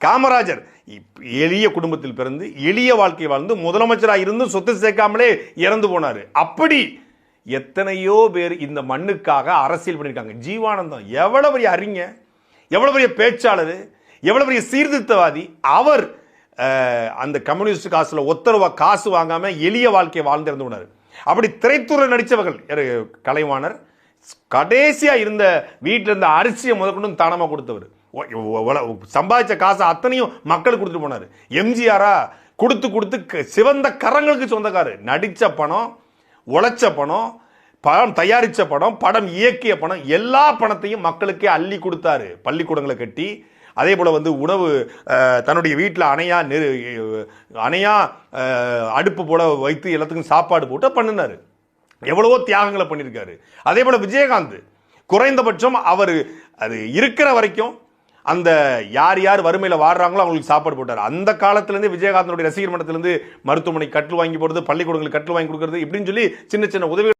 காமராஜர் எளிய குடும்பத்தில் பிறந்து எளிய வாழ்க்கை வாழ்ந்து முதலமைச்சராக இருந்து சொத்து சேர்க்காமலே இறந்து போனார். அப்படி எத்தனையோ பேர் இந்த மண்ணுக்காக அரசியல் பண்ணியிருக்காங்க. ஜீவானந்தம் எவ்வளவு பெரிய அறிஞர், எவ்வளவு பெரிய பேச்சாளர், எவ்வளவு பெரிய சீர்திருத்தவாதி. அவர் அந்த கம்யூனிஸ்ட் காசுல ஒத்தரவா காசு வாங்காம எளிய வாழ்க்கையை வாழ்ந்திருந்து போனார். அப்படி திரைத்துறை நடித்தவர்கள் கலைவாணர் கடைசியா இருந்த வீட்டில் இருந்த அரிசியை முதற்கொண்டு தானமா கொடுத்தவர். சம்பாதிச்ச காசை அத்தனையும் மக்களுக்கு கொடுத்துட்டு போனார். எம்ஜிஆரா கொடுத்து கொடுத்து சிவந்த கரங்களுக்கு சொந்தக்காரு. நடிச்ச பணம், உழைச்ச பணம், படம் தயாரிச்ச படம், படம் இயக்கிய பணம், எல்லா பணத்தையும் மக்களுக்கே அள்ளி கொடுத்தாரு. பள்ளிக்கூடங்களை கட்டி, அதே போல உணவு தன்னுடைய வீட்டில் அணையா அடுப்பு போல வைத்து எல்லாத்துக்கும் சாப்பாடு போட்டு பண்ணினாரு. எவ்வளவோ தியாகங்களை பண்ணியிருக்காரு. அதே போல விஜயகாந்த் குறைந்தபட்சம் அவர் அது இருக்கிற வரைக்கும் அந்த யார் யார் வறுமையில் வாடுறாங்களோ அவங்களுக்கு சாப்பாடு போட்டார். அந்த காலத்திலேருந்து விஜயகாந்தனுடைய ரசிகர் மன்றத்திலிருந்து மருத்துவமனை கட்டில் வாங்கி போடுறது, பள்ளிக்கூடங்களுக்கு கட்டில் வாங்கி கொடுக்கறது, இப்படின்னு சொல்லி சின்ன சின்ன உதவி